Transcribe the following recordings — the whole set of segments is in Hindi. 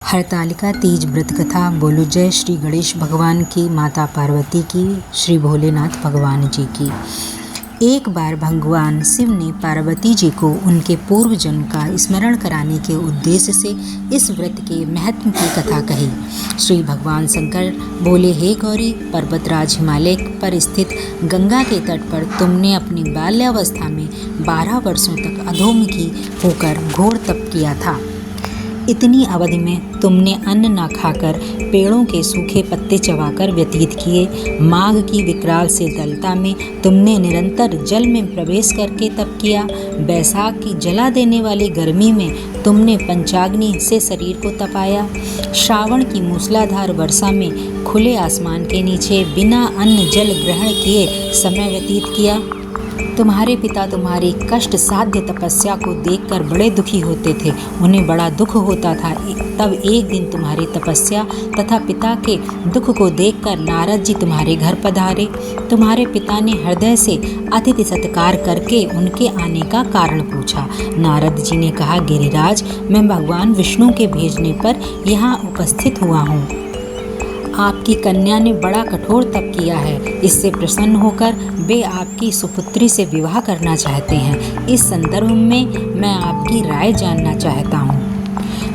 हरतालिका तीज व्रत कथा। बोलो जय श्री गणेश भगवान की, माता पार्वती की, श्री भोलेनाथ भगवान जी की। एक बार भगवान शिव ने पार्वती जी को उनके पूर्व जन्म का स्मरण कराने के उद्देश्य से इस व्रत के महत्व की कथा कही। श्री भगवान शंकर बोले, हे गौरी, पर्वतराज हिमालय पर स्थित गंगा के तट पर तुमने अपनी बाल्यावस्था में 12 वर्षों तक अधोमुखी होकर घोर तप किया था। इतनी अवधि में तुमने अन्न न खाकर पेड़ों के सूखे पत्ते चबाकर व्यतीत किए। माघ की विकराल शीतलता में तुमने निरंतर जल में प्रवेश करके तप किया। बैसाख की जला देने वाली गर्मी में तुमने पंचाग्नि से शरीर को तपाया। श्रावण की मूसलाधार वर्षा में खुले आसमान के नीचे बिना अन्न जल ग्रहण किए समय व्यतीत किया। तुम्हारे पिता तुम्हारी कष्ट साध्य तपस्या को देखकर बड़े दुखी होते थे। उन्हें बड़ा दुख होता था। तब एक दिन तुम्हारी तपस्या तथा पिता के दुख को देखकर नारद जी तुम्हारे घर पधारे। तुम्हारे पिता ने हृदय से अतिथि सत्कार करके उनके आने का कारण पूछा। नारद जी ने कहा, गिरिराज, मैं भगवान विष्णु के भेजने पर यहाँ उपस्थित हुआ हूँ। आपकी कन्या ने बड़ा कठोर तप किया है। इससे प्रसन्न होकर वे आपकी सुपुत्री से विवाह करना चाहते हैं। इस संदर्भ में मैं आपकी राय जानना चाहता हूँ।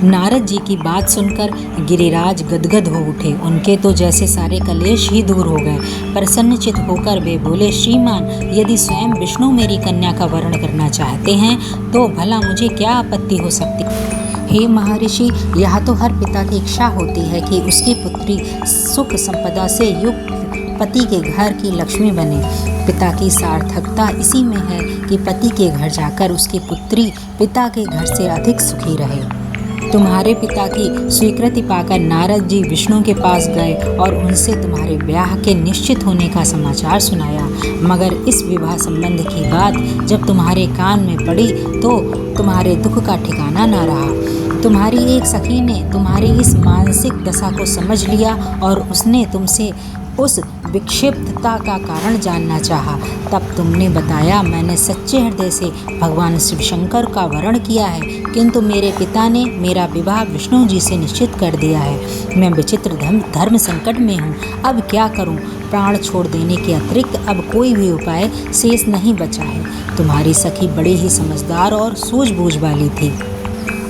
नारद जी की बात सुनकर गिरिराज गदगद हो उठे। उनके तो जैसे सारे कलेश ही दूर हो गए। प्रसन्नचित होकर वे बोले, श्रीमान, यदि स्वयं विष्णु मेरी कन्या का वरण करना चाहते हैं तो भला मुझे क्या आपत्ति हो सकती। हे महर्षि, यह तो हर पिता की इच्छा होती है कि उसकी पुत्री सुख संपदा से युक्त पति के घर की लक्ष्मी बने। पिता की सार्थकता इसी में है कि पति के घर जाकर उसकी पुत्री पिता के घर से अधिक सुखी रहे। तुम्हारे पिता की स्वीकृति पाकर नारद जी विष्णु के पास गए और उनसे तुम्हारे ब्याह के निश्चित होने का समाचार सुनाया। मगर इस विवाह संबंध की बात जब तुम्हारे कान में पड़ी तो तुम्हारे दुख का ठिकाना न रहा। तुम्हारी एक सखी ने तुम्हारी इस मानसिक दशा को समझ लिया और उसने तुमसे उस विक्षिप्तता का कारण जानना चाहा। तब तुमने बताया, मैंने सच्चे हृदय से भगवान शिव शंकर का वरण किया है, किंतु मेरे पिता ने मेरा विवाह विष्णु जी से निश्चित कर दिया है। मैं विचित्र धर्म संकट में हूँ। अब क्या करूँ? प्राण छोड़ देने के अतिरिक्त अब कोई भी उपाय शेष नहीं बचा है। तुम्हारी सखी बड़ी ही समझदार और सूझबूझ वाली थी।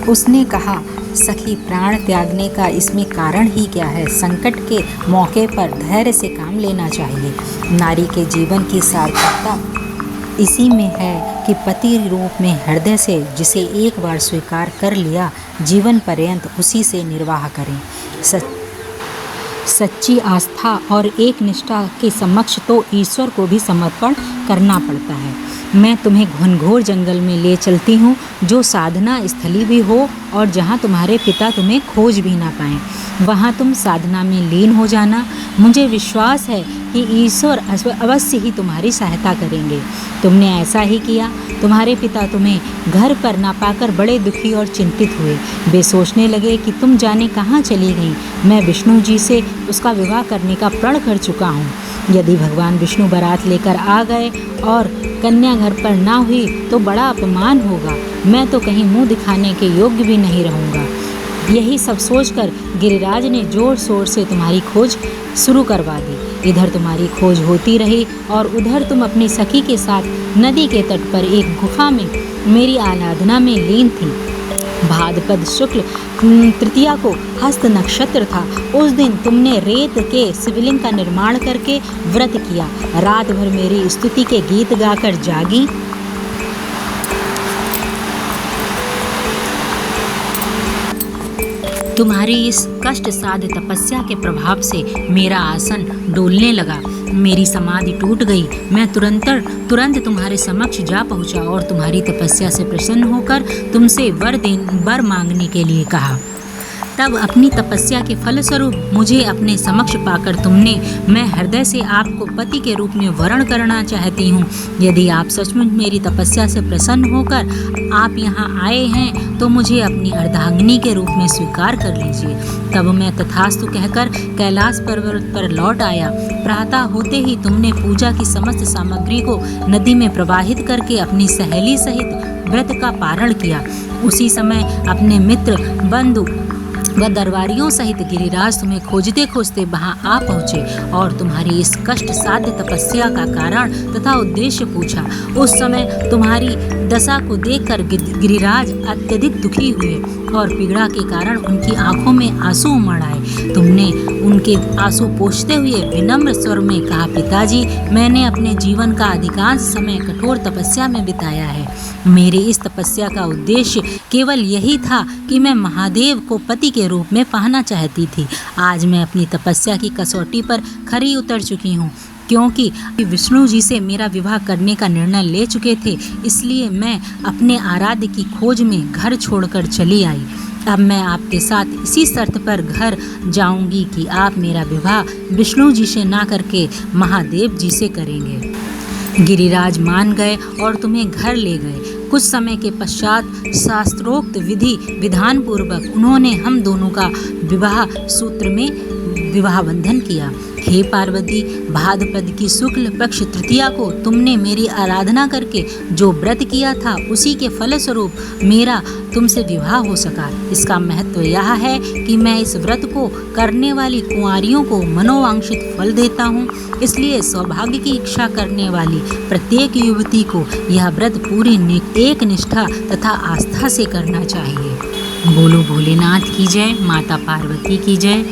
उसने कहा, सखी, प्राण त्यागने का इसमें कारण ही क्या है? संकट के मौके पर धैर्य से काम लेना चाहिए। नारी के जीवन की सार्थकता इसी में है कि पति रूप में हृदय से जिसे एक बार स्वीकार कर लिया, जीवन पर्यंत उसी से निर्वाह करें। सच्ची आस्था और एक निष्ठा के समक्ष तो ईश्वर को भी समर्पण करना पड़ता है। मैं तुम्हें घनघोर जंगल में ले चलती हूँ, जो साधना स्थली भी हो और जहाँ तुम्हारे पिता तुम्हें खोज भी ना पाएं। वहाँ तुम साधना में लीन हो जाना। मुझे विश्वास है कि ईश्वर अवश्य ही तुम्हारी सहायता करेंगे। तुमने ऐसा ही किया। तुम्हारे पिता तुम्हें घर पर ना पाकर बड़े दुखी और चिंतित हुए। वे सोचने लगे कि तुम जाने कहाँ चली गई। मैं विष्णु जी से उसका विवाह करने का प्रण कर चुका हूँ। यदि भगवान विष्णु बारात लेकर आ गए और कन्या घर पर ना हुई तो बड़ा अपमान होगा। मैं तो कहीं मुंह दिखाने के योग्य भी नहीं रहूँगा। यही सब सोचकर गिरिराज ने जोर शोर से तुम्हारी खोज शुरू करवा दी। इधर तुम्हारी खोज होती रही और उधर तुम अपनी सखी के साथ नदी के तट पर एक गुफा में मेरी आराधना में लीन थी। भाद्रपद शुक्ल तृतीया को हस्त नक्षत्र था। उस दिन तुमने रेत के शिवलिंग का निर्माण करके व्रत किया। रात भर मेरी स्तुति के गीत गाकर जागी। तुम्हारी इस कष्ट साध्य तपस्या के प्रभाव से मेरा आसन डोलने लगा। मेरी समाधि टूट गई। मैं तुरंत तुम्हारे समक्ष जा पहुंचा और तुम्हारी तपस्या से प्रसन्न होकर तुमसे वर मांगने के लिए कहा। तब अपनी तपस्या के फलस्वरूप मुझे अपने समक्ष पाकर तुमने, मैं हृदय से आपको पति के रूप में वरण करना चाहती हूँ। यदि आप सचमुच मेरी तपस्या से प्रसन्न होकर आप यहाँ आए हैं तो मुझे अपनी अर्धांगिनी के रूप में स्वीकार कर लीजिए। तब मैं तथास्तु कहकर कैलाश पर्वत पर लौट आया। प्रातः होते ही तुमने पूजा की समस्त सामग्री को नदी में प्रवाहित करके अपनी सहेली सहित व्रत का पारण किया। उसी समय अपने मित्र, बंधु, वह दरबारियों सहित गिरिराज तुम्हें खोजते खोजते वहां आ पहुँचे और तुम्हारी इस कष्ट साध्य तपस्या का कारण तथा उद्देश्य पूछा। उस समय तुम्हारी दशा को देखकर गिरिराज अत्यधिक दुखी हुए और पीड़ा के कारण उनकी आंखों में आंसू उमड़ आए। तुमने उनके आंसू पोंछते हुए विनम्र स्वर में कहा, पिताजी, मैंने अपने जीवन का अधिकांश समय कठोर तपस्या में बिताया है। मेरी इस तपस्या का उद्देश्य केवल यही था कि मैं महादेव को पति के रूप में पाना चाहती थी। आज मैं अपनी तपस्या की कसौटी पर खरी उतर चुकी हूँ, क्योंकि विष्णु जी से मेरा विवाह करने का निर्णय ले चुके थे, इसलिए मैं अपने आराध्य की खोज में घर छोड़कर चली आई। अब मैं आपके साथ इसी शर्त पर घर जाऊंगी कि आप मेरा विवाह विष्णु जी से ना करके महादेव जी से करेंगे। गिरिराज मान गए और तुम्हें घर ले गए। कुछ समय के पश्चात शास्त्रोक्त विधि विधान पूर्वक उन्होंने हम दोनों का विवाह सूत्र में विवाह बंधन किया। हे पार्वती, भाद्रपद की शुक्ल पक्ष तृतीया को तुमने मेरी आराधना करके जो व्रत किया था, उसी के फलस्वरूप मेरा तुमसे विवाह हो सका। इसका महत्व यह है कि मैं इस व्रत को करने वाली कुंवारियों को मनोवांछित फल देता हूँ, इसलिए सौभाग्य की इच्छा करने वाली प्रत्येक युवती को यह व्रत पूरी एक निष्ठा तथा आस्था से करना चाहिए। बोलो भोलेनाथ की जय, माता पार्वती की जय।